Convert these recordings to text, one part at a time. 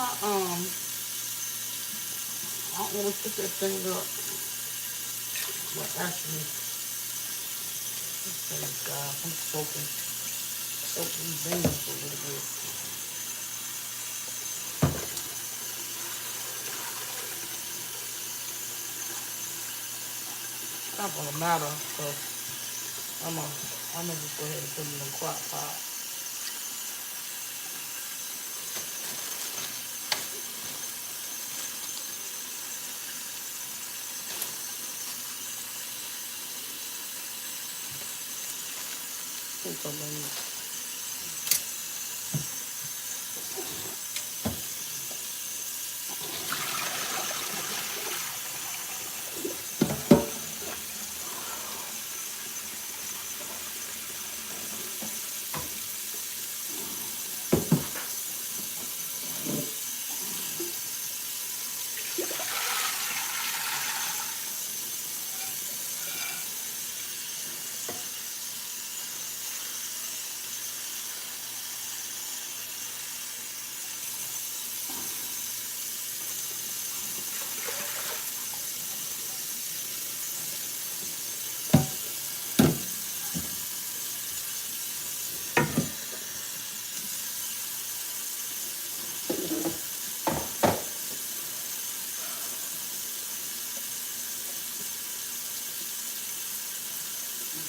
my I don't want to put that thing up. But actually, this thing, guys, I'm soak these beans a little bit. It's not gonna matter, because I'm gonna just go ahead and put it in the crock pot. Put some in.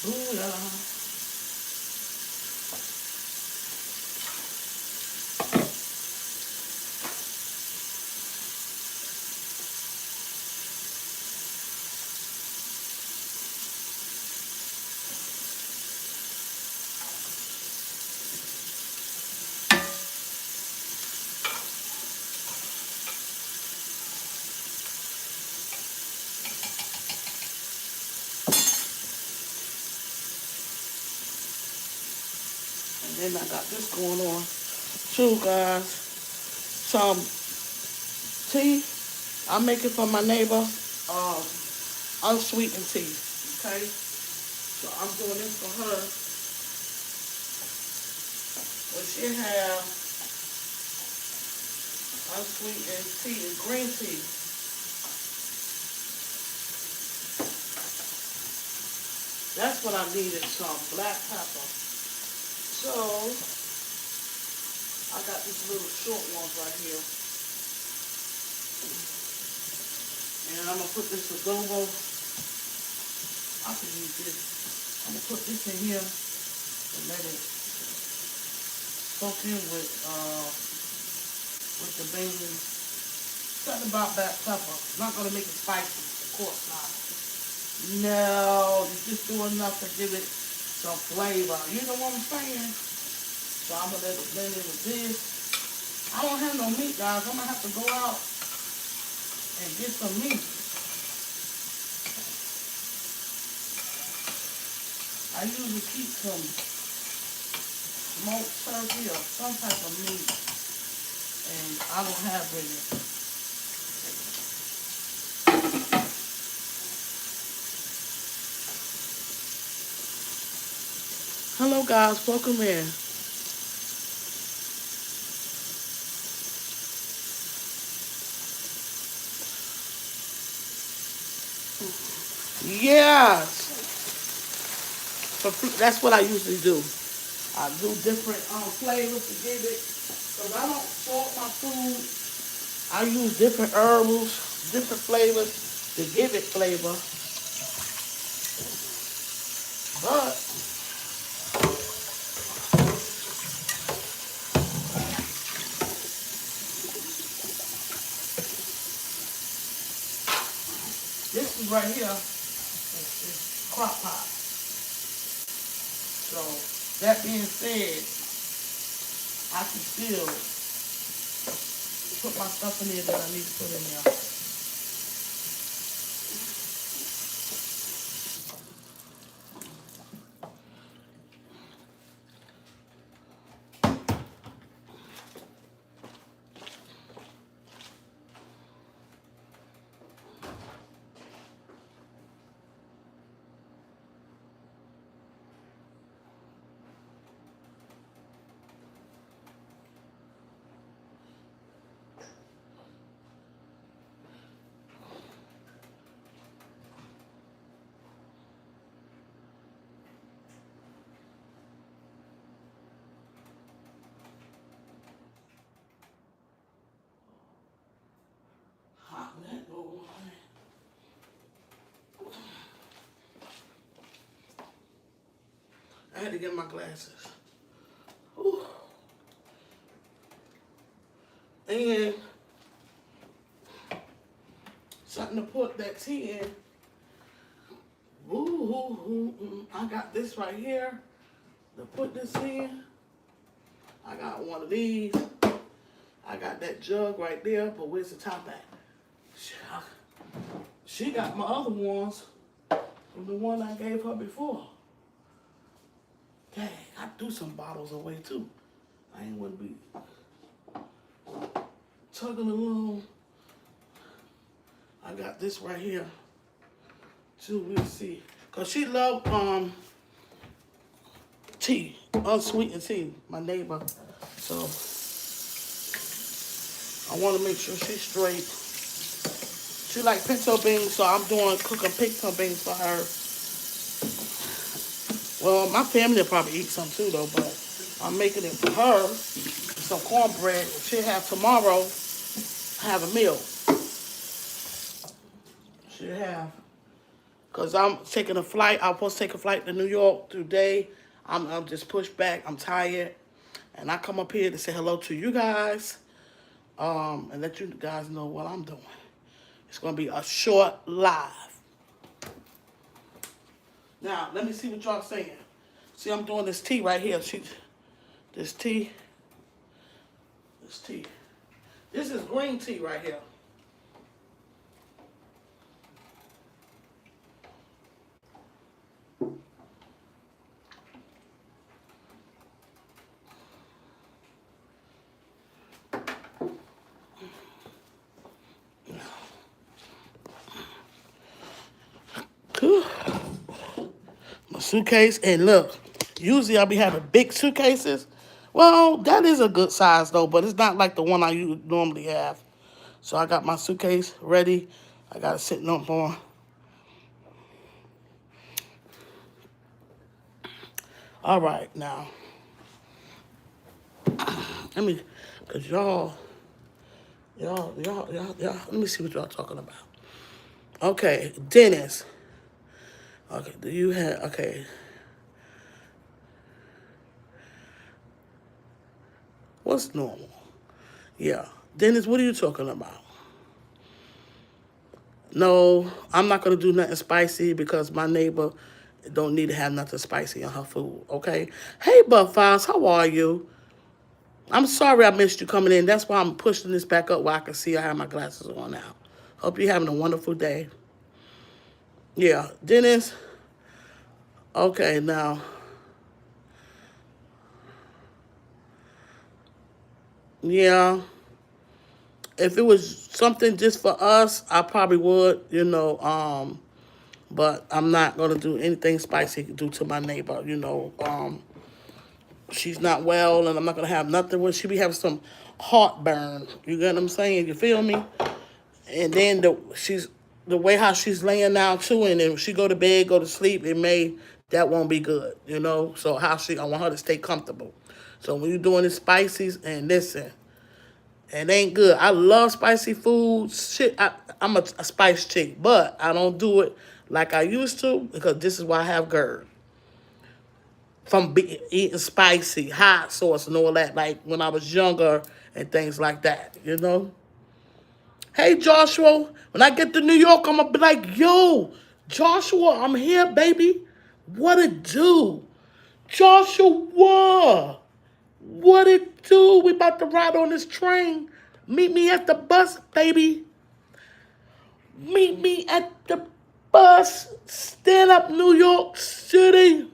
Booyah. And then I got this going on too, guys. Some tea I make it for my neighbor, unsweetened tea. Okay, so I'm doing this for her. Well, she have unsweetened tea and green tea. That's what I needed, some black pepper. So I got these little short ones right here. And I'm gonna put this adobo. I can use this. I'm gonna put this in here and let it soak in with the beans. Something about black pepper. Not gonna make it spicy, of course not. No, you just do enough to give it some flavor. You know what I'm saying? So I'm gonna let it blend in with this. I don't have no meat, guys. I'm gonna have to go out and get some meat. I usually keep some smoked turkey or some type of meat, and I don't have any. Hello, guys. Welcome in. Yes. So that's what I usually do. I do different flavors to give it. Because I don't salt my food. I use different herbs, different flavors to give it flavor. But this is right here is crock pot. So that being said, I can still put my stuff in there that I need to put in there. had to get my glasses. Ooh. And something to put that tea in. Ooh. I got this right here to put this in. I got one of these. I got that jug right there, but where's the top at? She got my other ones from the one I gave her before. Dang, I threw some bottles away too. I ain't want to be tugging along. I got this right here too. We'll see. Cause she loved tea, unsweetened tea, my neighbor. So I want to make sure she's straight. She like pinto beans, so I'm cooking pinto beans for her. Well, my family will probably eat some too though, but I'm making it for her. Some cornbread. She'll have tomorrow. Have a meal. She'll have. Cause I'm taking a flight. I was supposed to take a flight to New York today. I'm just pushed back. I'm tired, and I come up here to say hello to you guys, and let you guys know what I'm doing. It's gonna be a short live. Now let me see what y'all saying. See, I'm doing this tea right here. This tea. This is green tea right here. My suitcase, and look, usually I'll be having big suitcases. Well, that is a good size though, but it's not like the one I normally have. So I got my suitcase ready. I got it sitting up on. All right, now. Cause y'all, let me see what y'all talking about. Okay, Dennis. Okay, do you have, okay. What's normal? Yeah. Dennis, what are you talking about? No, I'm not going to do nothing spicy because my neighbor don't need to have nothing spicy on her food, okay? Hey, Buff Files, how are you? I'm sorry I missed you coming in. That's why I'm pushing this back up where I can see I have my glasses on now. Hope you're having a wonderful day. Yeah, Dennis. Okay, now. Yeah. If it was something just for us, I probably would, but I'm not going to do anything spicy due to my neighbor. She's not well, and I'm not going to have nothing with. She be having some heartburn. You get what I'm saying? You feel me? And then the way how she's laying now too, and then when she go to bed, go to sleep, that won't be good. So I want her to stay comfortable. So when you're doing the spices, and listen, it ain't good. I love spicy food. Shit, I'm a spice chick, but I don't do it like I used to because this is why I have GERD. From eating spicy, hot sauce and all that, like when I was younger and things like that. Hey, Joshua, when I get to New York, I'm going to be like, yo, Joshua, I'm here, baby. What it do? Joshua, what it do? We about to ride on this train. Meet me at the bus, baby. Meet me at the bus. Stand up, New York City.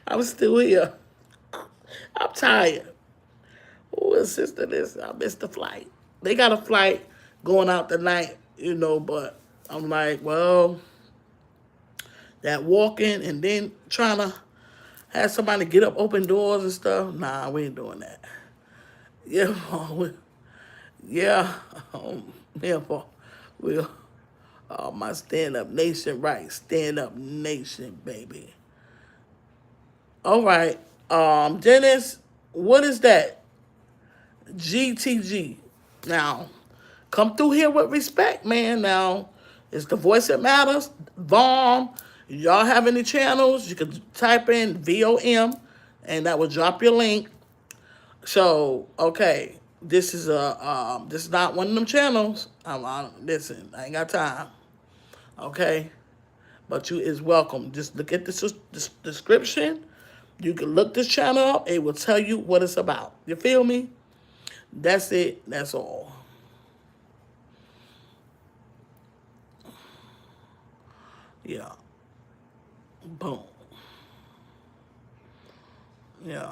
I'm still here. I'm tired. Oh, sister, this, I missed the flight. They got a flight going out tonight, but I'm like, well, that walking and then trying to have somebody get up, open doors and stuff. Nah, we ain't doing that. Yeah, yeah, for we'll, my stand-up nation, right? Stand-up nation, baby. All right, Dennis, what is that? GTG. Now, come through here with respect, man. Now, it's the voice that matters. V.O.M. Y'all have any channels? You can type in V.O.M. and that will drop your link. So, okay, this is not one of them channels. Listen, I ain't got time. Okay, but you is welcome. Just look at this description. You can look this channel up. It will tell you what it's about. You feel me? That's it. That's all. Yeah. Boom. Yeah.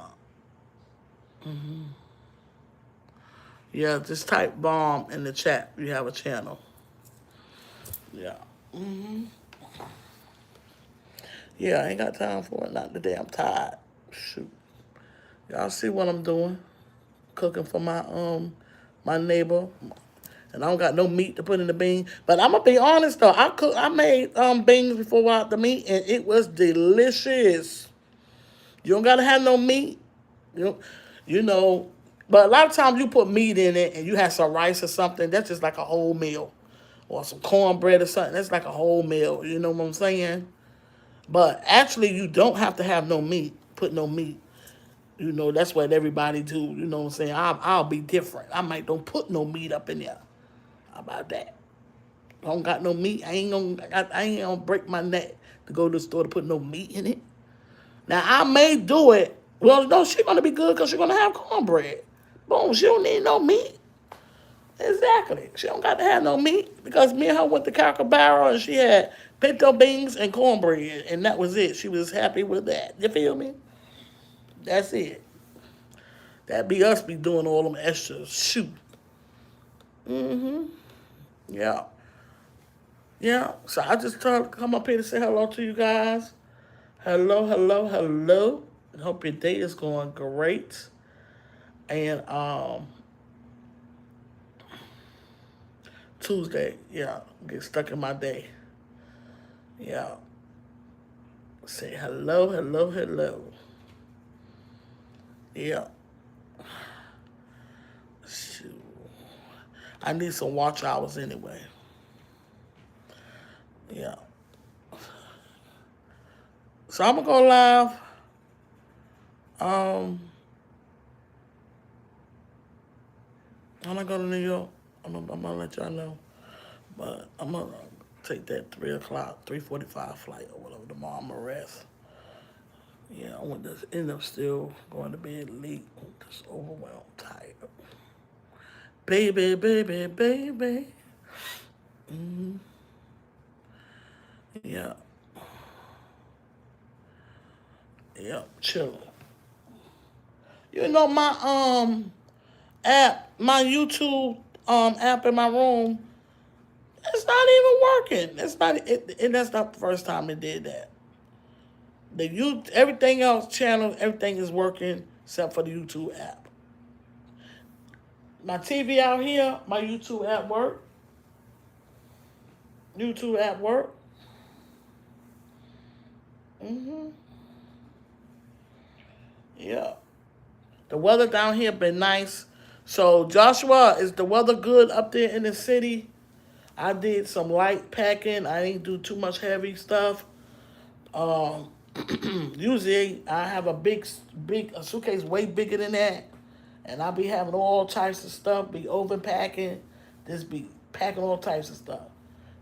Yeah. Just type bomb in the chat. You have a channel. Yeah. Yeah. I ain't got time for it. Not today. I'm tired. Shoot. Y'all see what I'm doing? Cooking for my neighbor. And I don't got no meat to put in the bean. But I'm gonna be honest though, I made beans before without the meat and it was delicious. You don't gotta have no meat. You you know. But a lot of times you put meat in it and you have some rice or something, that's just like a whole meal. Or some cornbread or something, that's like a whole meal. You know what I'm saying? But actually you don't have to have no meat, put no meat. You know, that's what everybody do. You know what I'm saying? I'll be different. I might don't put no meat up in there. How about that? I don't got no meat. I ain't gonna break my neck to go to the store to put no meat in it. Now I may do it. Well, no, she gonna be good because she gonna have cornbread. Boom, she don't need no meat. Exactly. She don't got to have no meat because me and her went to Cracker Barrel and she had pinto beans and cornbread and that was it. She was happy with that. You feel me? That's it. That be us be doing all them extras. Shoot. Yeah. Yeah. So I just tried to come up here to say hello to you guys. Hello, hello, hello. I hope your day is going great. And Tuesday, yeah, get stuck in my day. Yeah. Say hello, hello, hello. Yeah. Shoot. I need some watch hours anyway. Yeah. So I'm gonna go live. Um, when I go to New York, I'm gonna let y'all know. But I'm gonna take that 3 o'clock, 3:45 flight or whatever tomorrow. I'm gonna rest. Yeah, I want to end up still going to bed late. I'm just overwhelmed, tired. Baby, baby, baby. Yeah, yeah, chilling. You know my app, my YouTube app in my room, it's not even working. It's not, and that's not the first time it did that. Everything else channel, everything is working except for the YouTube app. My TV out here, my YouTube app work. YouTube app work. Mhm. Yeah. The weather down here been nice. So Joshua, is the weather good up there in the city? I did some light packing. I didn't do too much heavy stuff. Um, Usually I have a big a suitcase way bigger than that, and I'll be having all types of stuff. Be overpacking, just be packing all types of stuff.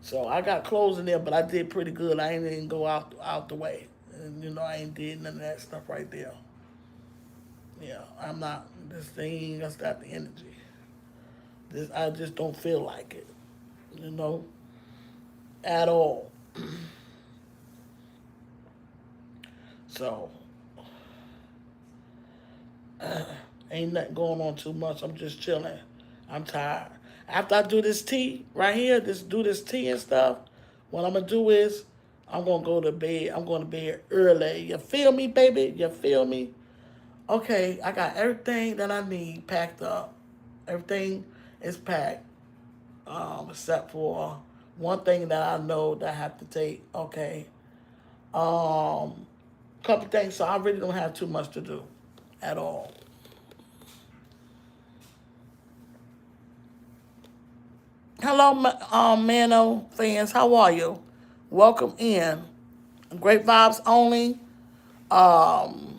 So I got clothes in there, but I did pretty good. I ain't even go out the way, and I ain't did none of that stuff right there. Yeah, I'm not. This thing that's got the energy. I just don't feel like it, you know, at all. So ain't nothing going on too much. I'm just chilling. I'm tired. After I do this tea right here, do this tea and stuff, what I'm gonna do is I'm gonna go to bed. I'm going to bed early. You feel me, baby? You feel me? Okay, I got everything that I need packed up. Everything is packed, except for one thing that I know that I have to take. Okay, couple things. So I really don't have too much to do at all. Hello, Mano fans. How are you? Welcome in. Great vibes only. Um,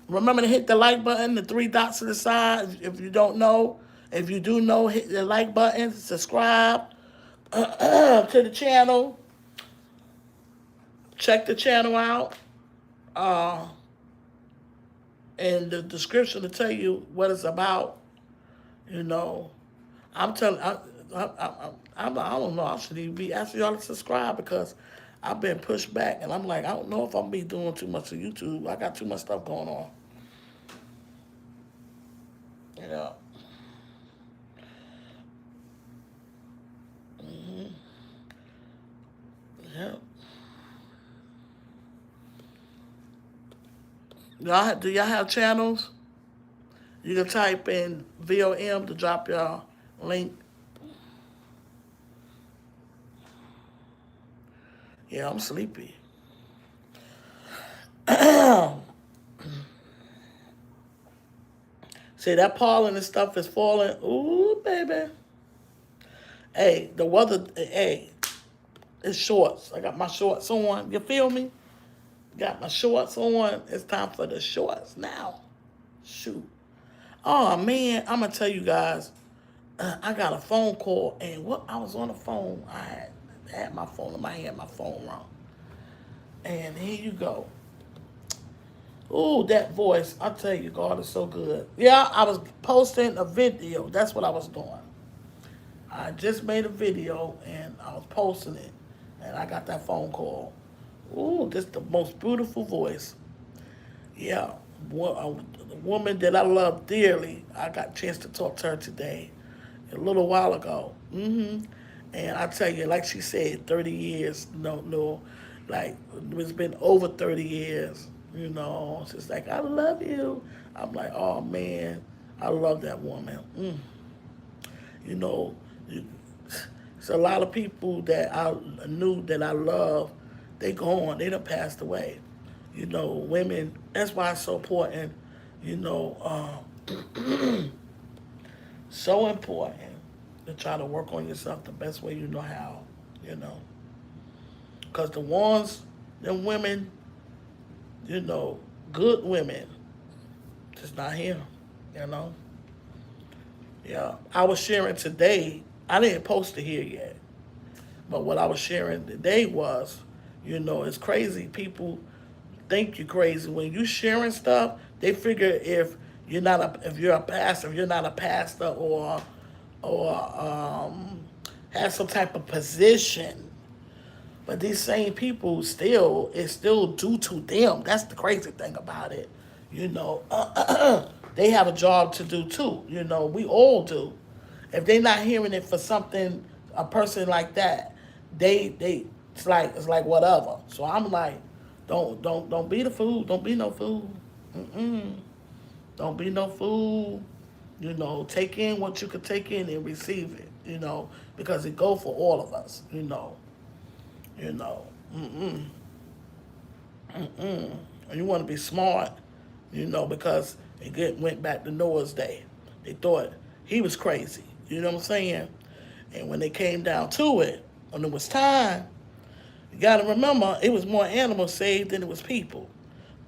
Remember to hit the like button, the three dots to the side. If you don't know, if you do know, hit the like button, subscribe to the channel. Check the channel out. Uh, in the description to tell you what it's about. You know, I'm telling. I don't know. I should even be asking y'all to subscribe because I've been pushed back, and I'm like, I don't know if I'm be doing too much of YouTube. I got too much stuff going on. You know. Yeah. Do y'all have channels? You can type in V.O.M to drop y'all link. Yeah, I'm sleepy. See, that pollen and stuff is falling. Ooh, baby. Hey, the weather, hey, it's shorts. I got my shorts on. You feel me? Got my shorts on. It's time for the shorts now. Shoot. Oh, man, I'm going to tell you guys, I got a phone call, and what I was on the phone, had my phone in my hand, my phone wrong. And here you go. Ooh, that voice. I tell you, God is so good. Yeah, I was posting a video. That's what I was doing. I just made a video and I was posting it. And I got that phone call. Ooh, this the most beautiful voice. Yeah, the woman that I love dearly. I got a chance to talk to her today, a little while ago. And I tell you, like she said, 30 years. No, no, like it's been over 30 years. You know, she's like, I love you. I'm like, oh man, I love that woman. You know, it's a lot of people that I knew that I love. They gone. They done passed away. You know, women. That's why it's so important. You know, so important to try to work on yourself the best way you know how. You know, because the ones, them women, you know, good women, just not here. You know. Yeah, I was sharing today. I didn't post it here yet, but what I was sharing today was, you know, it's crazy. People think you're crazy when you sharing stuff. They figure if you're a pastor, if you're not a pastor or have some type of position. But these same people still, it's still due to them. That's the crazy thing about it. You know, they have a job to do too. You know, we all do. If they're not hearing it for something, a person like that, they it's like whatever. So I'm like, don't be the fool. Don't be no fool. Mm-mm. Don't be no fool. You know, take in what you can take in and receive it. You know, because it go for all of us. You know. You know. Mm-mm. Mm-mm. You want to be smart. You know, because went back to Noah's day. They thought he was crazy. You know what I'm saying? And when they came down to it, when it was time, you got to remember, it was more animals saved than it was people.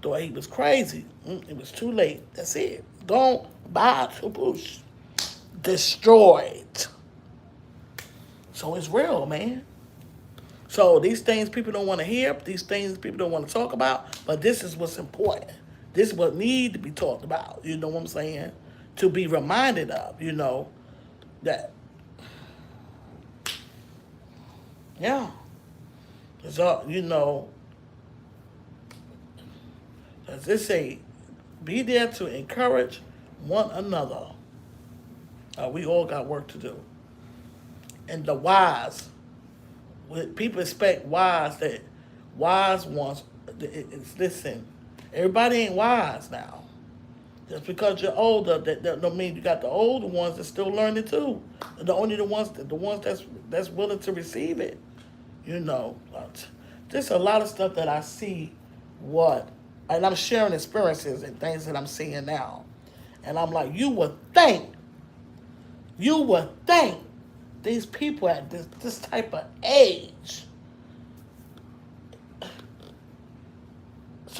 Thought he was crazy. It was too late. That's it. Gone. Bye. Push. Destroyed. So it's real, man. So these things people don't want to hear. These things people don't want to talk about. But this is what's important. This is what need to be talked about. You know what I'm saying? To be reminded of. You know that. Yeah. So you know, as they say, be there to encourage one another. We all got work to do. And the wise, people expect wise ones. Listen, everybody ain't wise now. Just because you're older, that don't mean you got the older ones that's still learning too. The ones that's willing to receive it. You know, there's a lot of stuff that I see. And I'm sharing experiences and things that I'm seeing now, and I'm like, you would think these people at this type of age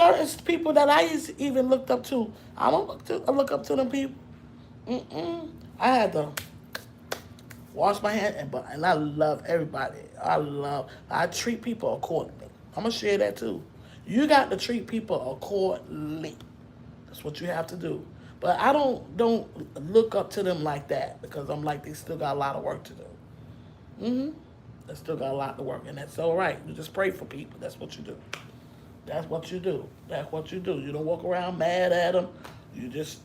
certain people that I even looked up to. I look up to them people. I had to wash my hands, and I love everybody. I treat people accordingly. I'm gonna share that too. You got to treat people accordingly. That's what you have to do. But I don't look up to them like that because I'm like they still got a lot of work to do. They still got a lot to work, and that's all right. You just pray for people. That's what you do. That's what you do. That's what you do. You don't walk around mad at them. You just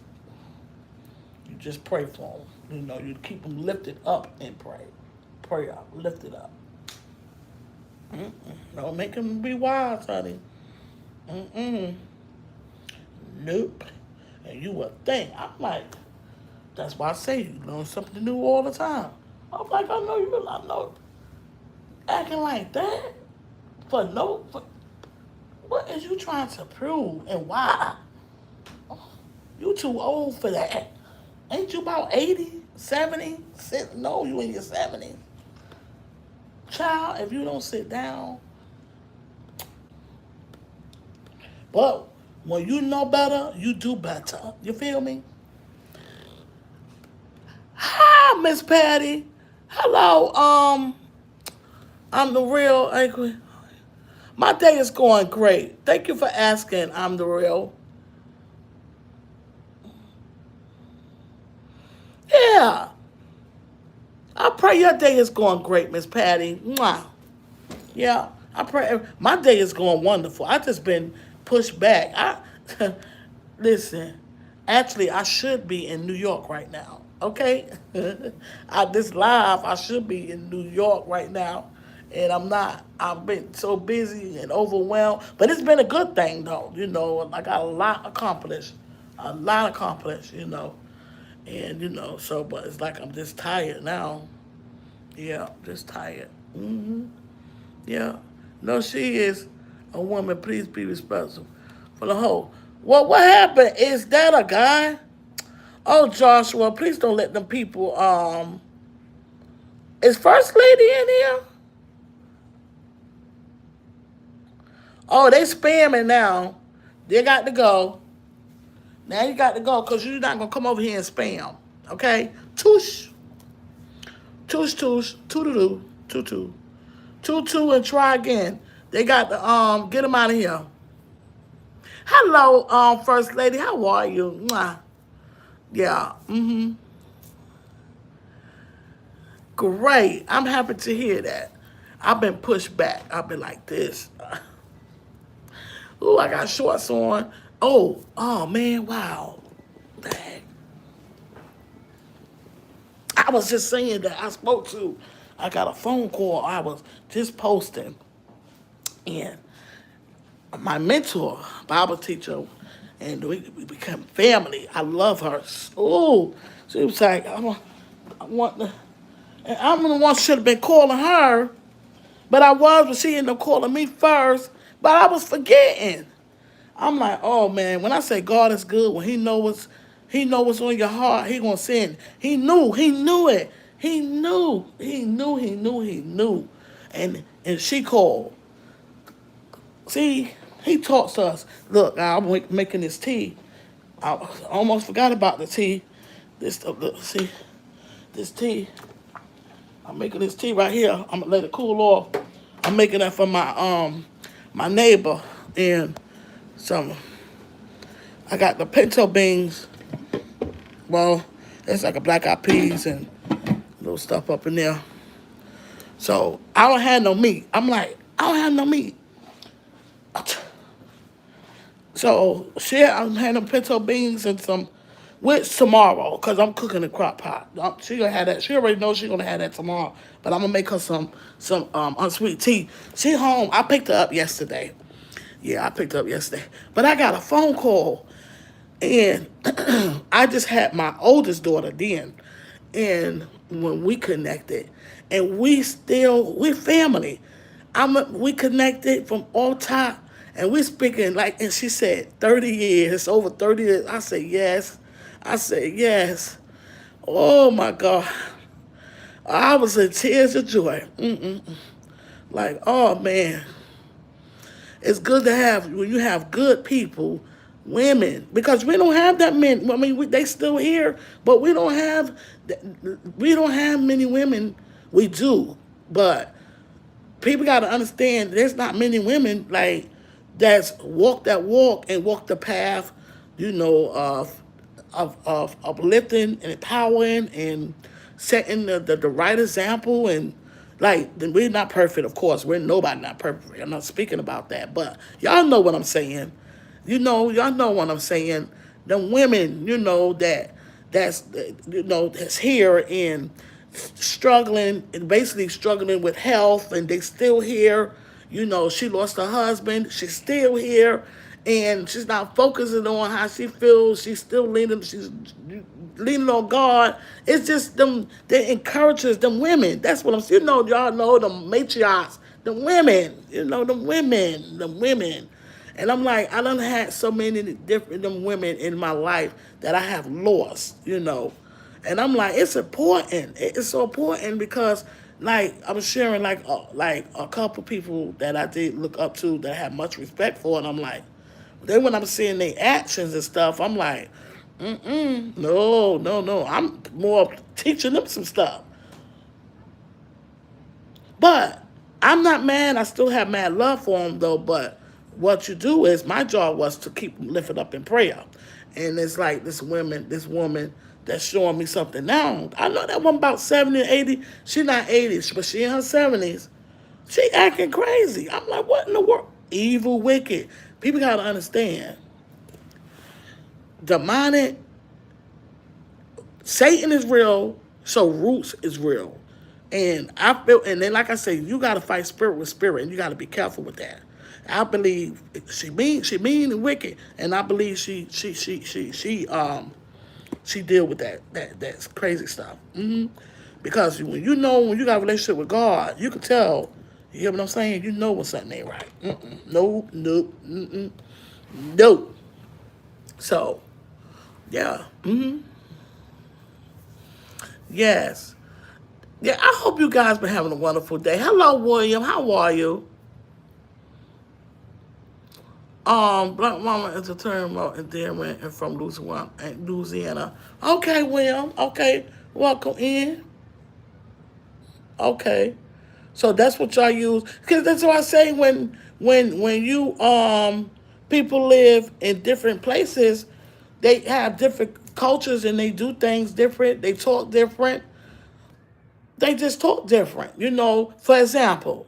you just pray for them. You know, you keep them lifted up and pray. Pray up, lift it up. Don't make them be wise, honey. Mm-mm. Nope. And you would think. I'm like, that's why I say you learn something new all the time. I'm like, I know, acting like that for no, for, what is you trying to prove and why? You too old for that. Ain't you about 80, 70? No, you in your 70s. Child, if you don't sit down, but when you know better, you do better. You feel me? Hi, Miss Patty. Hello, I'm the real Angry. My day is going great. Thank you for asking. I'm the real. Yeah. I pray your day is going great, Miss Patty. Mwah. Yeah. I pray my day is going wonderful. I just been pushed back. I listen. Actually, I should be in New York right now. Okay, this live, I should be in New York right now, and I'm not. I've been so busy and overwhelmed, but it's been a good thing though. You know, I got a lot accomplished. You know, and so but it's like I'm just tired now. Yeah, just tired. Yeah, no, she is a woman. Please be respectful for the whole. What happened? Is that a guy? Oh, Joshua, please don't let them people. Is First Lady in here? Oh, they spamming now. They got to go. Now you got to go because you're not gonna come over here and spam. Okay? Toosh, toosh, toosh, toodaloo, toot, toot, and try again. They got to get them out of here. Hello, First Lady. How are you? Mwah. Yeah. Great. I'm happy to hear that. I've been pushed back. I've been like this. Ooh, I got shorts on. Oh man, wow. Dang. I was just saying that I got a phone call. I was just posting. And my mentor, Bible teacher, and we became family. I love her. Oh, she was like, I want the, and I'm the one should have been calling her, but she ended up calling me first. But I was forgetting. I'm like, oh man, when I say God is good, when He know what's on your heart, He gonna send. He knew it. He knew. And she called. See, He talks to us. Look, I'm making this tea. I almost forgot about the tea. See, this tea. I'm making this tea right here. I'm gonna let it cool off. I'm making that for my neighbor and some. I got the pinto beans. Well, it's like a black eyed peas and little stuff up in there. So I don't have no meat. I'm like, I don't have no meat. So I'm having pinto beans and some with tomorrow because I'm cooking a crock pot. She gonna have that. She already knows she's gonna have that tomorrow. But I'm gonna make her some unsweet tea. She home. I picked her up yesterday. Yeah, I picked her up yesterday. But I got a phone call. And I just had my oldest daughter then. And when we connected, and we family. We connected from all time. And we speaking like, and she said 30 years, over 30 years. I said, yes. I said, yes. Oh my God. I was in tears of joy. Like, oh man. It's good to have when you have good people, women, because we don't have that many. I mean, they still here, but we don't have many women. We do, but people got to understand there's not many women like that's walk that walk and walk the path, of uplifting and empowering and setting the right example. And like, we're not perfect, of course. We're nobody not perfect. I'm not speaking about that, but y'all know what I'm saying. Y'all know what I'm saying. The women, that's here and struggling and basically struggling with health, and they still here. She lost her husband. She's still here, and she's not focusing on how she feels. She's leaning on God. It's just them. They encourages them women. That's what I'm saying. Y'all know the matriarchs, the women. The women. And I'm like, I done had so many different them women in my life that I have lost. And I'm like, it's important. It's so important because, like, I'm sharing like a couple people that I did look up to that I have much respect for, and I'm like, then when I'm seeing their actions and stuff, I'm like, no, no, no. I'm more teaching them some stuff. But I'm not mad. I still have mad love for them though. But what you do is my job was to keep them lifted up in prayer. And it's like this woman that's showing me something now. I know that woman about 70 or 80. She not 80, but she in her 70s. She acting crazy. I'm like, what in the world? Evil, wicked. People gotta understand. Demonic, Satan is real, so roots is real. And I feel, and then like I say, you gotta fight spirit with spirit, and you gotta be careful with that. I believe she mean and wicked, and I believe she deal with that's crazy stuff. Because when you got a relationship with God, you can tell. You hear what I'm saying? You know when something ain't right. No, no, no. So yeah, yes. Yeah, I hope you guys been having a wonderful day. Hello, William. How are you? Black Mama is a term of endearment and from Louisiana. Okay, William. Okay, welcome in. Okay, so that's what y'all use. Because that's what I say when you people live in different places, they have different cultures and they do things different. They talk different. They just talk different. For example,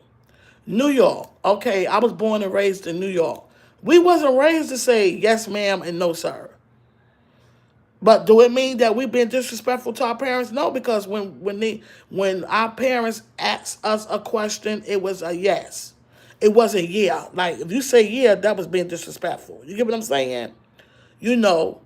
New York. Okay, I was born and raised in New York. We wasn't raised to say yes, ma'am, and no, sir. But do it mean that we've been disrespectful to our parents? No, because when our parents asked us a question, it was a yes. It wasn't yeah. Like if you say yeah, that was being disrespectful. You get what I'm saying? You know,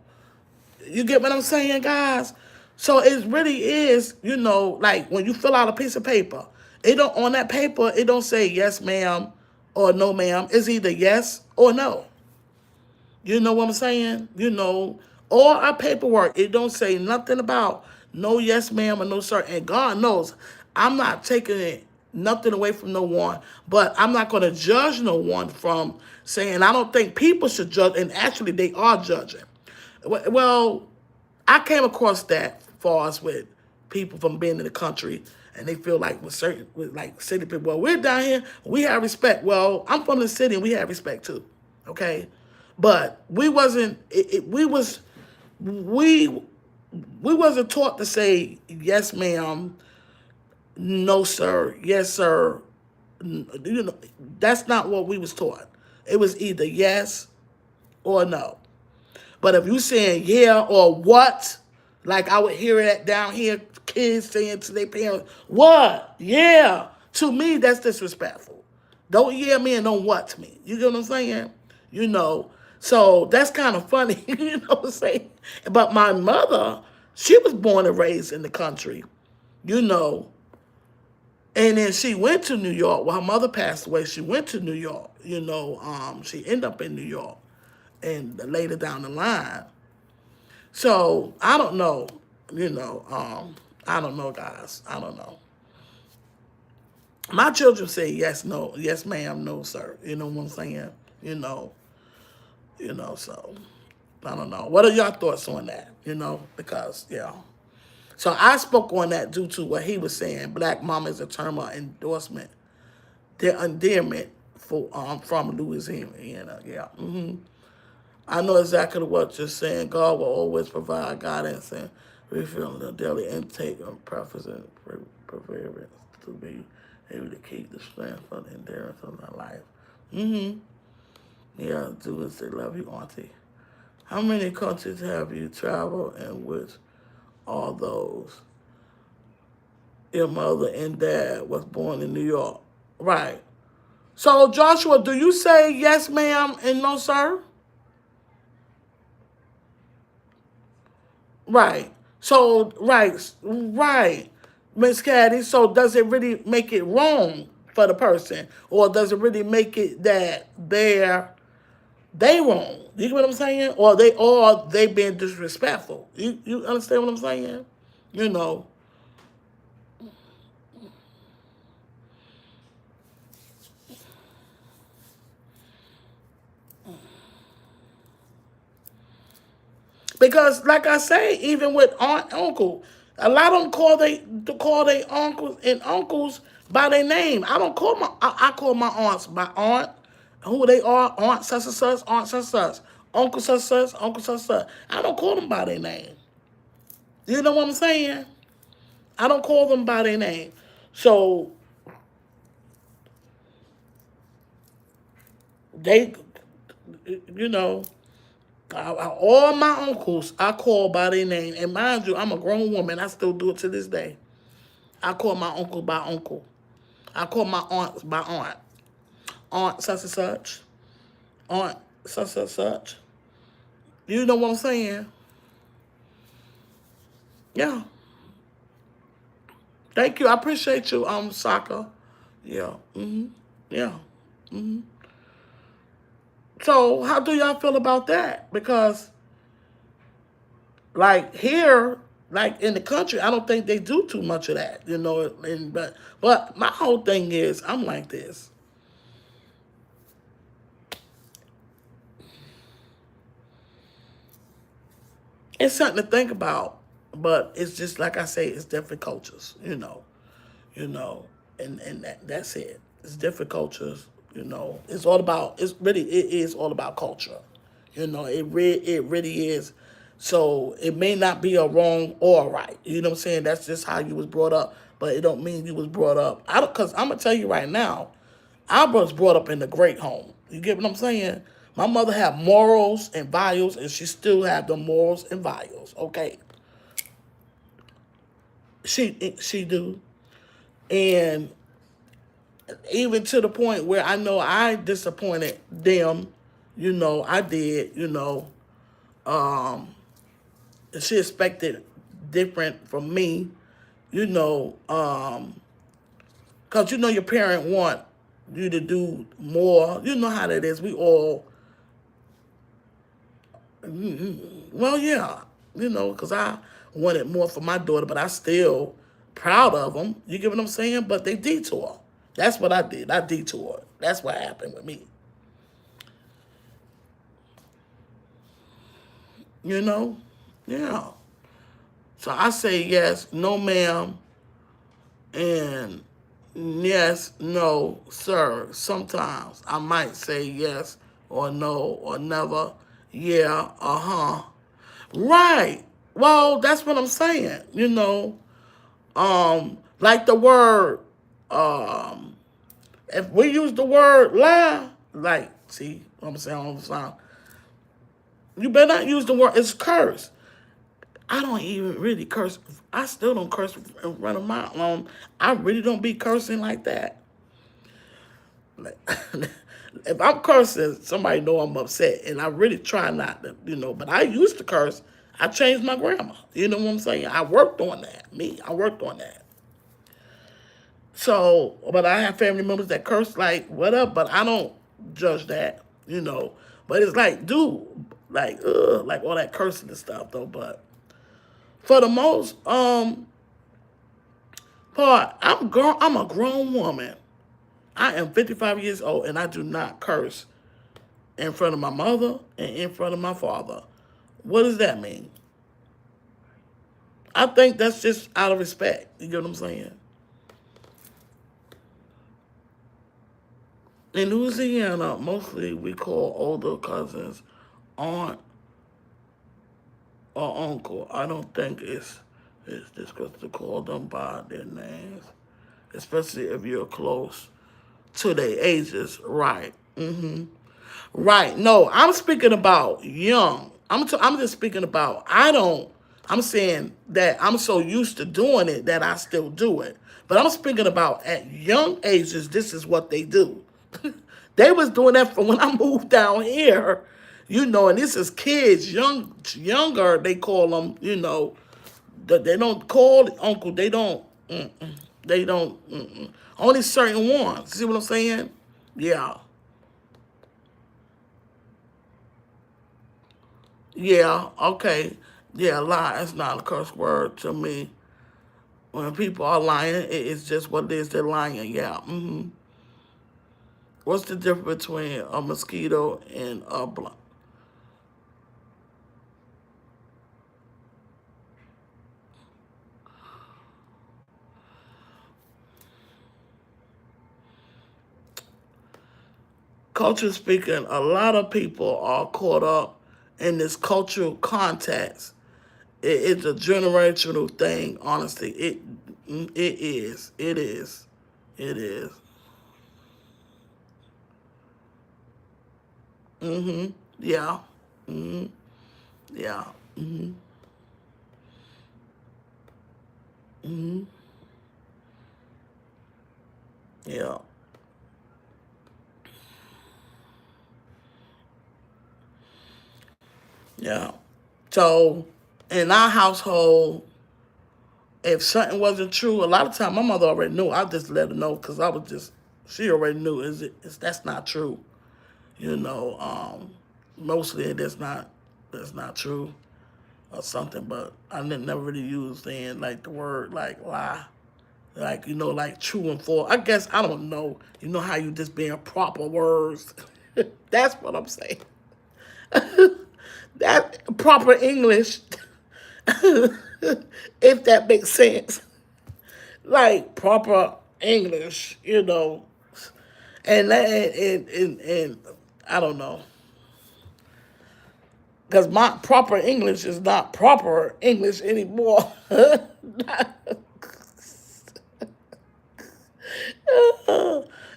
you get what I'm saying, guys? So it really is, like when you fill out a piece of paper, it don't on that paper, it don't say yes, ma'am, or no, ma'am. It's either yes or no. You know what I'm saying? All our paperwork, it don't say nothing about no yes, ma'am, or no, sir. And God knows I'm not taking it nothing away from no one, but I'm not going to judge no one from saying I don't think people should judge, and actually they are judging. Well, I came across that far as with people from being in the country, and they feel like with like city people. Well, we're down here, we have respect. Well, I'm from the city, and we have respect too. Okay, but we wasn't. We we wasn't taught to say yes, ma'am, no, sir, yes, sir. That's not what we was taught. It was either yes or no. But if you saying yeah or what, like I would hear that down here, kids saying to their parents, what? Yeah. To me, that's disrespectful. Don't yeah me and don't what to me. You get what I'm saying? You know. So that's kind of funny, you know what I'm saying? But my mother, she was born and raised in the country, you know. And then she went to New York. Well, her mother passed away. She went to New York, you know. She ended up in New York and later down the line. So I don't know, I don't know, guys. I don't know. My children say yes, no, yes, ma'am, no, sir. You know what I'm saying? you know, so I don't know. What are your thoughts on that? Because So I spoke on that due to what he was saying. Black mama is a term of endorsement, their endearment for from Louisiana. Yeah. I know exactly what you're saying. God will always provide guidance and refill the daily intake of preference and perseverance to be able to keep the strength for the endurance of my life. Yeah, do as they love you, Auntie. How many countries have you traveled and which all those? Your mother and dad was born in New York. Right. So, Joshua, do you say yes, ma'am, and no, sir? Right. So, right, Miss Caddy. So, does it really make it wrong for the person, or does it really make it that they wrong? You get what I'm saying? Or they being disrespectful. You understand what I'm saying? You know. Because, like I say, even with aunt, uncle, a lot of them call they uncles and uncles by their name. I don't call I call my aunts by aunt, who they are, aunt such and such, aunt such and such, uncle such and such, uncle such and such. I don't call them by their name. You know what I'm saying? I don't call them by their name. So they, you know, all my uncles I call by their name. And mind you, I'm a grown woman. I still do it to this day. I call my uncle by uncle. I call my aunts by aunt. Aunt such and such. Aunt such and such. You know what I'm saying? Yeah. Thank you. I appreciate you, Saka. Yeah. Yeah. So how do y'all feel about that? Because like here, like in the country, I don't think they do too much of that, but my whole thing is I'm like this. It's something to think about, but it's just like I say, it's different cultures, you know, and that's it. It's different cultures, It's all about. It is all about culture, It really is. So it may not be a wrong or a right. You know what I'm saying? That's just how you was brought up, but it don't mean you was brought up. I don't, cause I'm gonna tell you right now, I was brought up in a great home. You get what I'm saying? My mother had morals and values, and she still had the morals and values. Okay, she do, and even to the point where I know I disappointed them. I did. She expected different from me. You know, cause your parent want you to do more. You know how that is. We all Well, yeah, because I wanted more for my daughter, but I still proud of them. You get what I'm saying? But they detour. That's what I did. I detoured. That's what happened with me. You know? Yeah. So I say yes, no, ma'am, and yes, no, sir. Sometimes I might say yes or no or never. Yeah, Right. Well, that's what I'm saying. Like the word, um, if we use the word lie, like, see what I'm saying all the time, you better not use the word, it's curse. I don't even really curse. I still don't curse in front of my I really don't be cursing like that. Like, if I'm cursing, somebody know I'm upset, and I really try not to, But I used to curse. I changed my grammar. You know what I'm saying? I worked on that. I worked on that. So, but I have family members that curse like whatever, but I don't judge that. But it's like, dude, like all that cursing and stuff though. But for the most part, I'm a grown woman. I am 55 years old, and I do not curse in front of my mother and in front of my father. What does that mean? I think that's just out of respect. You get what I'm saying? In Louisiana, mostly we call older cousins aunt or uncle. I don't think it's discussed to call them by their names, especially if you're close to their ages. Right. Right. No, I'm speaking about young. I'm just speaking about, I don't, I'm saying that I'm so used to doing it that I still do it. But I'm speaking about at young ages, this is what they do. They was doing that from when I moved down here, and this is kids, younger, they call them, they don't call it uncle, they don't, only certain ones. See what I'm saying? Yeah. Yeah, okay. Yeah, lie is not a curse word to me. When people are lying, it's just what it is. They're lying. Yeah. What's the difference between a mosquito and a blunt? Culture speaking, a lot of people are caught up in this cultural context. It's a generational thing. Honestly, it is. It is. It is. Yeah. Yeah. Yeah. Yeah. So in our household, if something wasn't true, a lot of time my mother already knew. I just let her know because she already knew. That's not true. You know, mostly that's not true or something. But I didn't never really use then like the word like lie, like like true and false. I guess I don't know. You know how you just being proper words. That's what I'm saying. That proper English, if that makes sense. Like proper English, and I don't know, because my proper English is not proper English anymore.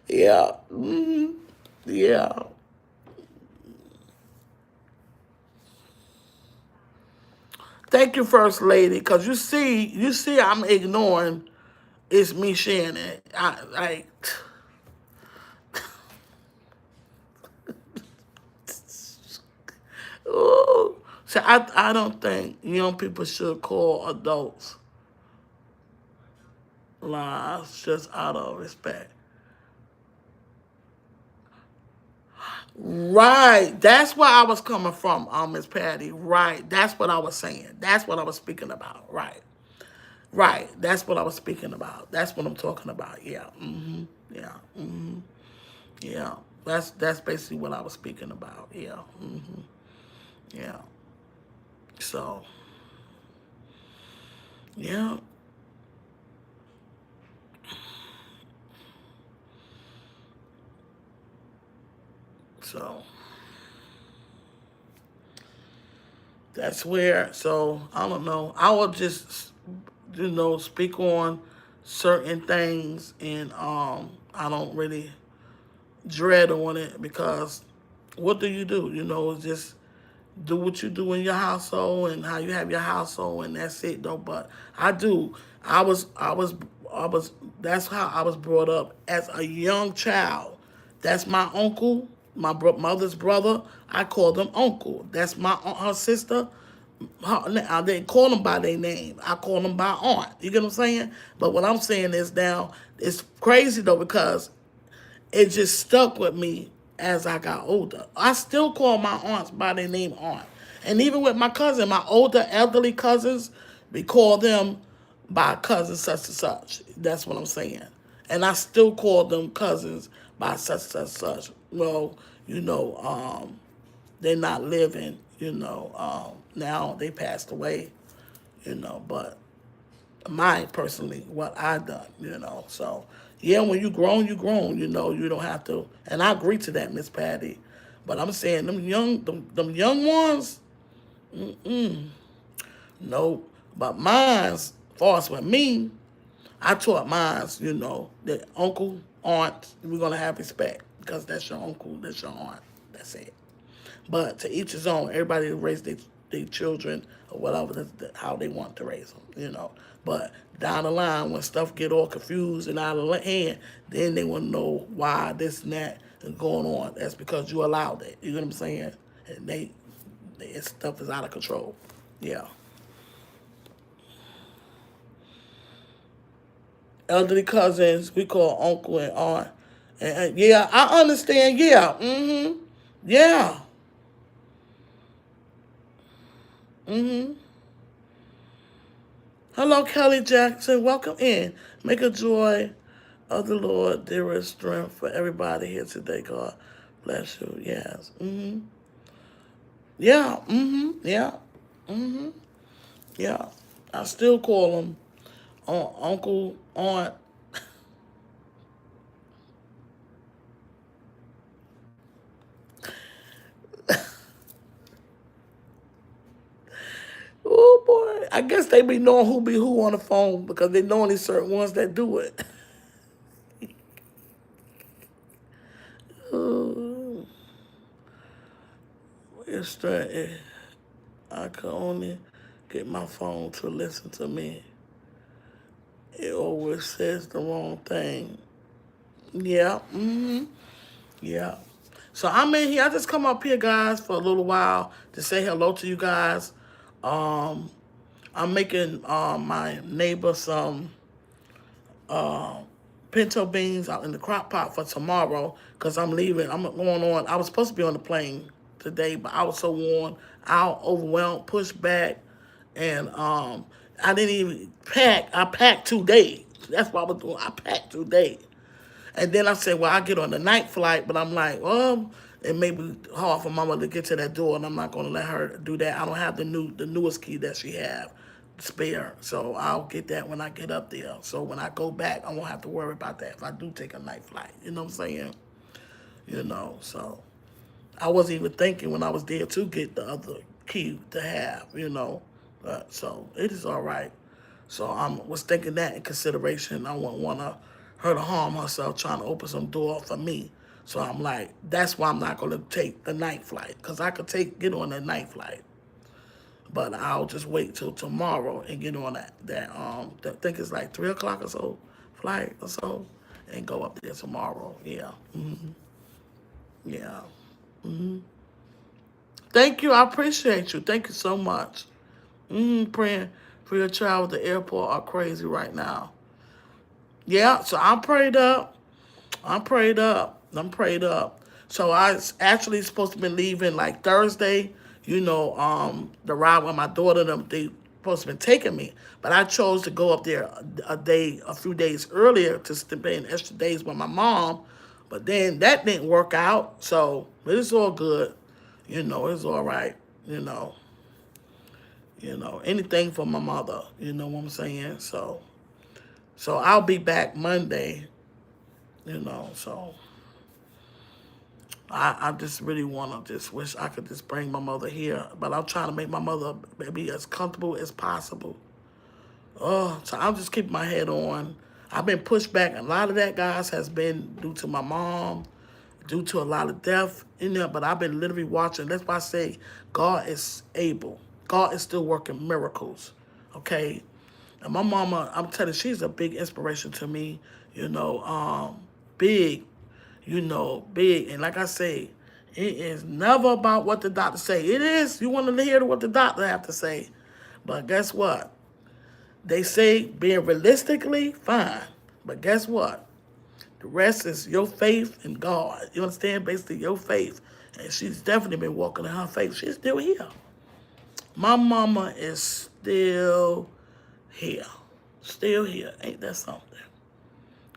Yeah, yeah. Thank you, First Lady, because you see, I'm ignoring. It's me sharing it. I like. Ooh. So I don't think young people should call adults lies just out of respect. Right. That's where I was coming from, Miss Patty. Right. That's what I was saying. That's what I was speaking about. Right. Right. That's what I was speaking about. That's what I'm talking about. Yeah. Yeah. Yeah. That's basically what I was speaking about. Yeah. Yeah. So yeah. So that's where. So I don't know. I will just speak on certain things, and I don't really dread on it because what do you do? It's just do what you do in your household and how you have your household, and that's it though. But I do. I was that's how I was brought up as a young child. That's my uncle, my mother's brother. I called him uncle. That's her sister. I didn't call them by their name. I call them by aunt. You get what I'm saying? But what I'm saying is now it's crazy though because it just stuck with me as I got older. I still call my aunts by their name aunt. And even with my cousin, my older elderly cousins, we call them by cousin such and such. That's what I'm saying. And I still call them cousins by such and such. well, they're not living, now they passed away, but mine personally, what I done, so yeah, when you grown, you don't have to, and I agree to that, Miss Patty, but I'm saying them young ones, no, but mine's, far as with me, I taught mine's, that uncle, aunt, we're gonna have respect because that's your uncle, that's your aunt, that's it. But to each his own. Everybody raise their children or whatever how they want to raise them. But down the line, when stuff get all confused and out of hand, then they want to know why this and that is going on. That's because you allowed it. You know what I'm saying? And stuff is out of control. Yeah. Elderly cousins, we call uncle and aunt. And yeah, I understand. Yeah. Yeah. Hello, Kelly Jackson. Welcome in. Make a joy of the Lord, dearest strength for everybody here today. God bless you. Yes. Yeah. Yeah. Yeah. I still call them uncle, aunt. Oh boy. I guess they be knowing who be who on the phone because they know only certain ones that do it. Oh, it's strange. I could only get my phone to listen to me. It always says the wrong thing. Yeah. Yeah. So I'm in here. I just come up here, guys, for a little while to say hello to you guys. Um, I'm making my neighbor some pinto beans out in the crock pot for tomorrow because I'm leaving. I'm going on. I was supposed to be on the plane today, but I was so worn out, overwhelmed, pushed back, and I didn't even pack. I packed 2 days. That's what I was doing. I packed 2 days. And then I said, well, I get on the night flight, but I'm like, well, it may be hard for mama to get to that door, and I'm not going to let her do that. I don't have the newest key that she have spare, so I'll get that when I get up there. So when I go back, I won't have to worry about that if I do take a night flight. You know what I'm saying? So I wasn't even thinking when I was there to get the other key to have. So it is all right. So I was thinking that in consideration. I wouldn't want her to harm herself trying to open some door for me. So I'm like, that's why I'm not going to take the night flight because I could get on that night flight, but I'll just wait till tomorrow and get on I think it's like 3 o'clock or so flight or so, and go up there tomorrow. Yeah, yeah. Thank you. I appreciate you. Thank you so much. Praying for your child at the airport are crazy right now. Yeah, so I'm prayed up. I'm prayed up. I'm prayed up. So I was actually supposed to be leaving like Thursday. The ride with my daughter, they supposed to be taking me, but I chose to go up there a few days earlier to spend extra days with my mom. But then that didn't work out. So it's all good. It's all right. You know, anything for my mother. You know what I'm saying? So I'll be back Monday. So I just really want to just wish I could just bring my mother here, but I'm trying to make my mother be as comfortable as possible. Oh, so I'll just keep my head on. I've been pushed back. A lot of that, guys, has been due to my mom, due to a lot of death in there, but I've been literally watching. That's why I say God is able. God is still working miracles, okay? And my mama, I'm telling you, she's a big inspiration to me, big, big. And like I say, it is never about what the doctor say. It is, you want to hear what the doctor have to say. But guess what? They say being realistically, fine. But guess what? The rest is your faith in God. You understand? Basically, your faith. And she's definitely been walking in her faith. She's still here. My mama is still here. Still here. Ain't that something?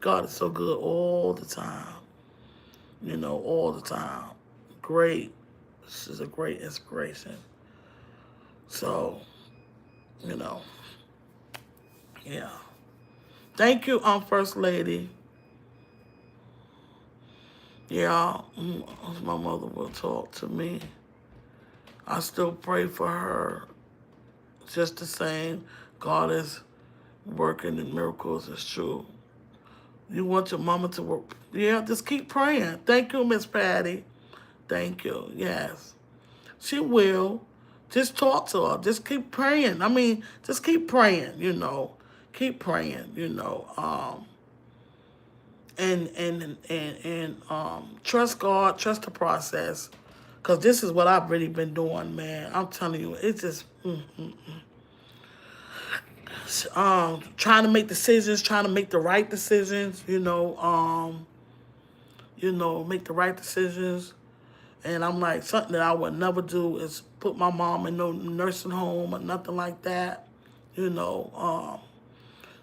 God is so good all the time. all the time. Great. This is a great inspiration. So, you know, yeah. Thank you, First Lady. Yeah, my mother will talk to me. I still pray for her. Just the same. God is working in miracles. It's true. You want your mama to work. Yeah, just keep praying. Thank you, Miss Patty. Thank you. Yes. She will. Just talk to her. Just keep praying. I mean, just keep praying. Keep praying. And trust God, trust the process. Cause this is what I've really been doing, man. I'm telling you, it's just trying to make decisions, trying to make the right decisions, make the right decisions. And I'm like, something that I would never do is put my mom in no nursing home or nothing like that.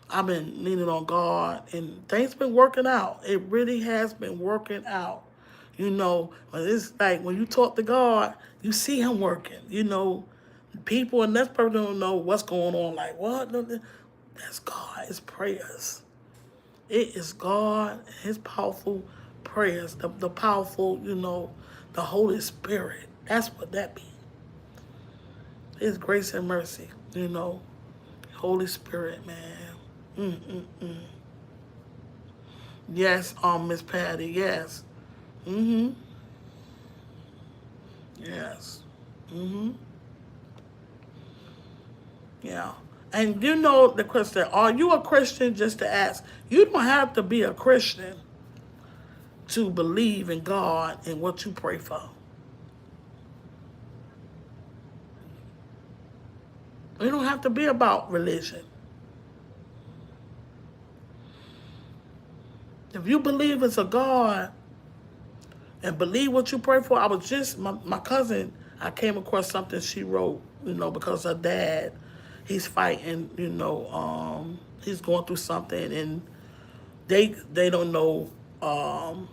I've been leaning on God, and things been working out. It really has been working out. It's like when you talk to God, you see Him working. People and that person don't know what's going on. Like, what? That's God. It's prayers. It is God, His powerful prayers, the powerful, the Holy Spirit. That's what that means. His grace and mercy, Holy Spirit, man. Mm-mm-mm. Yes, Miss Patty, yes. Mm-hmm. Yes. Mm-hmm. Yeah. And the question, are you a Christian? Just to ask. You don't have to be a Christian to believe in God and what you pray for. It don't have to be about religion. If you believe it's a God and believe what you pray for, I was just, my cousin, I came across something she wrote, because her dad, he's fighting, he's going through something, and they don't know how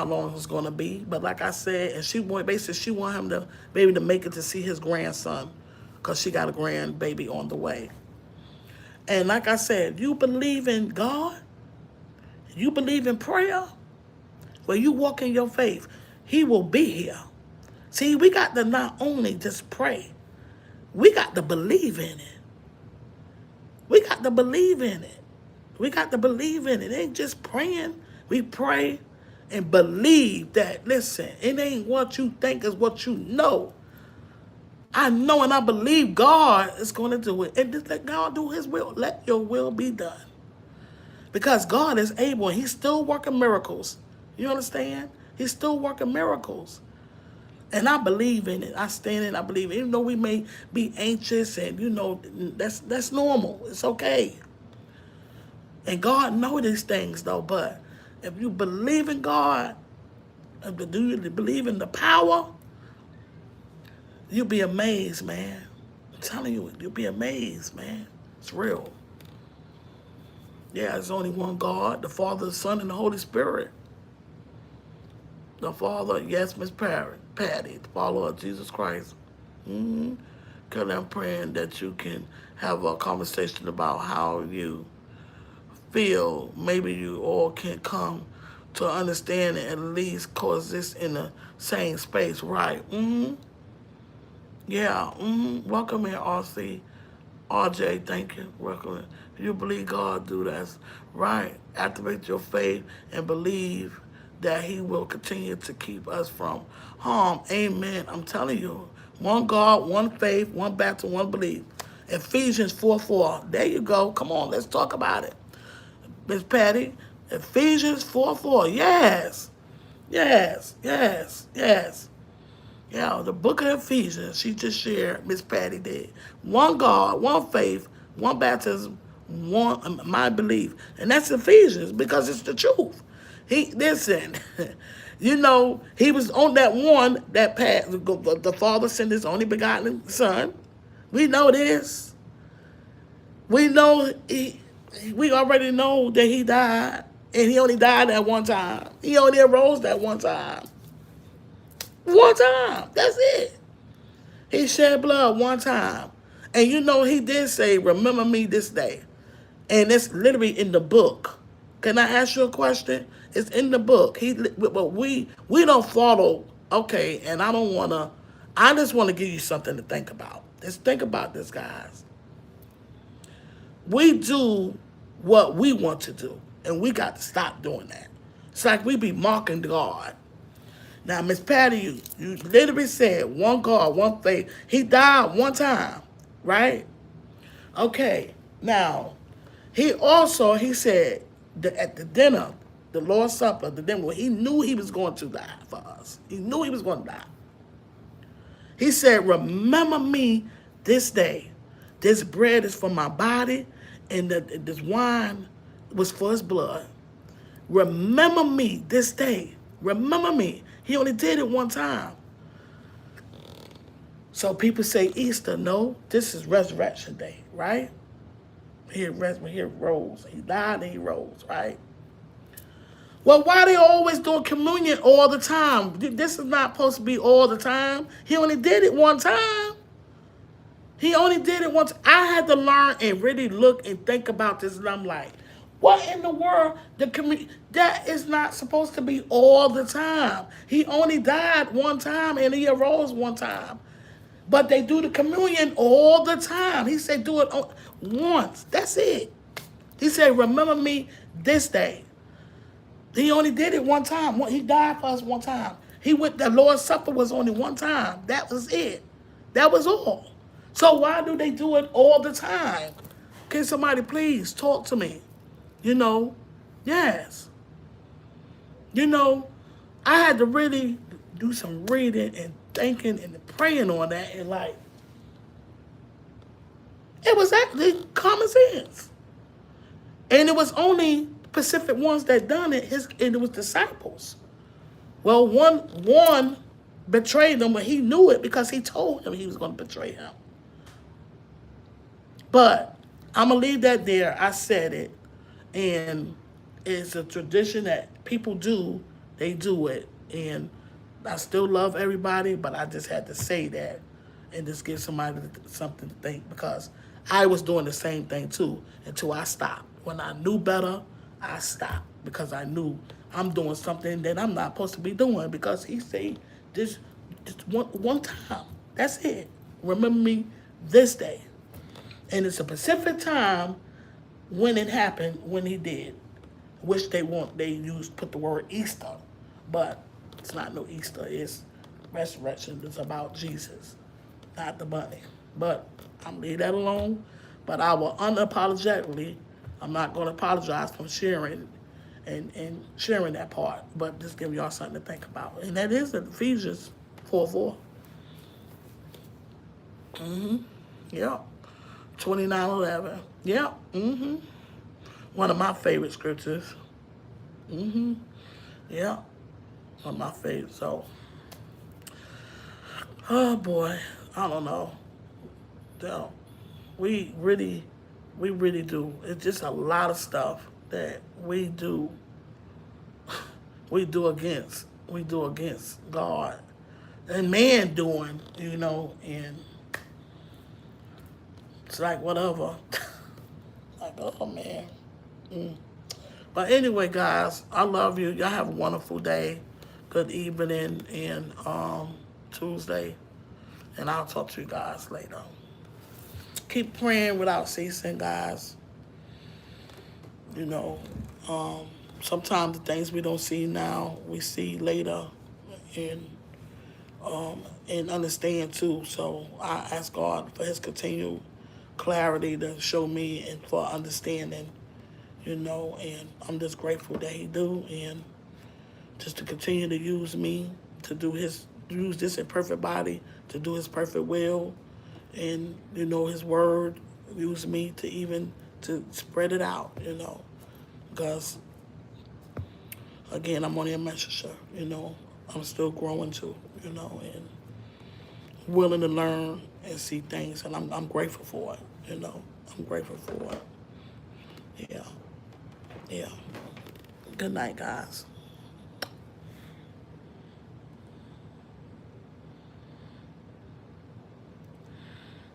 long it's going to be. But like I said, and she want him to maybe to make it to see his grandson, because she got a grandbaby on the way. And like I said, you believe in God, you believe in prayer, when you walk in your faith, He will be here. See, we got to not only just pray, we got to believe in it. We got to believe in it. We got to believe in it. It ain't just praying. We pray and believe that, listen, it ain't what you think, is what you know. I know and I believe God is going to do it. And just let God do His will. Let your will be done. Because God is able, and He's still working miracles. You understand? He's still working miracles. And I believe in it. I stand in it. I believe it. Even though we may be anxious and, that's normal. It's okay. And God knows these things, though. But if you believe in God, do you believe in the power, you'll be amazed, man. I'm telling you, you'll be amazed, man. It's real. Yeah, there's only one God, the Father, the Son, and the Holy Spirit. The Father, yes, Miss Patty, the follower of Jesus Christ. Mm-hmm. Because I'm praying that you can have a conversation about how you feel. Maybe you all can come to understand and at least coexist in the same space, right? Mm-hmm. Yeah. Mm-hmm. Welcome in, RC. RJ, thank you. Welcome in. You believe God do that. Right. Activate your faith and believe that He will continue to keep us from harm. Amen. I'm telling you. One God, one faith, one baptism, one belief. Ephesians 4:4. There you go. Come on, let's talk about it. Miss Patty. Ephesians 4:4. Yes. Yes. Yes. Yes. Yeah, the book of Ephesians, she just shared, Miss Patty did. One God, one faith, one baptism, one my belief. And that's Ephesians because it's the truth. Listen, he was on that one, that path. The Father sent His only begotten Son. We know this. We know we already know that He died. And he only died that one time. He only arose that one time. One time. That's it. He shed blood one time. And you know, he did say, remember me this day. And it's literally in the book. Can I ask you a question? It's in the book. But we don't follow. Okay, and I don't want to. I just want to give you something to think about. Just think about this, guys. We do what we want to do, and we got to stop doing that. It's like we be mocking God. Now, Miss Patty, you literally said one God, one faith. He died one time, right? Okay. Now, he said that at the dinner, the Lord's Supper, the dinner, he knew he was going to die for us. He knew he was going to die. He said, remember me this day. This bread is for my body, and this wine was for his blood. Remember me this day. Remember me. He only did it one time. So people say Easter. No, this is Resurrection Day, right? He rose. He died and he rose, right? Well, why are they always doing communion all the time? This is not supposed to be all the time. He only did it one time. He only did it once. I had to learn and really look and think about this, and I'm like, what in the world? That is not supposed to be all the time. He only died one time and he arose one time. But they do the communion all the time. He said do it once. That's it. He said, remember me this day. He only did it one time. He died for us one time. The Lord's Supper was only one time. That was it. That was all. So why do they do it all the time? Can somebody please talk to me? You know, yes. You know, I had to really do some reading and thinking and praying on that, and like, it was actually common sense. And it was only Pacific ones that done it, and it was disciples. Well, one betrayed him, but he knew it because he told him he was going to betray him. But I'm going to leave that there. I said it. And it's a tradition that people do. They do it. And I still love everybody, but I just had to say that and just give somebody something to think, because I was doing the same thing too until I stopped. When I knew better, I stopped because I knew I'm doing something that I'm not supposed to be doing, because he said this one time. That's it. Remember me this day. And it's a specific time when it happened, when he did. Which they put the word Easter. But it's not no Easter. It's resurrection. It's about Jesus, not the bunny. But I'm leave that alone. But I will unapologetically, I'm not going to apologize for sharing and sharing that part. But just give y'all something to think about. And that is Ephesians 4:4. Yep. 29:11. Yep. One of my favorite scriptures. Yeah. One of my favorites. So, oh boy, I don't know. So, we really do. It's just a lot of stuff that we do. We do against God and man doing, and it's like whatever. Like, oh man. But anyway, guys, I love you. Y'all have a wonderful day. Good evening and Tuesday. And I'll talk to you guys later. Keep praying without ceasing, guys. Sometimes the things we don't see now, we see later. And understand too. So I ask God for his continued clarity to show me and for understanding. And I'm just grateful that he do, and just to continue to use me to use this imperfect body to do his perfect will, and his word, use me to spread it out, because again, I'm only a messenger, I'm still growing too, and willing to learn and see things, and I'm grateful for it, I'm grateful for it. Yeah. Good night, guys.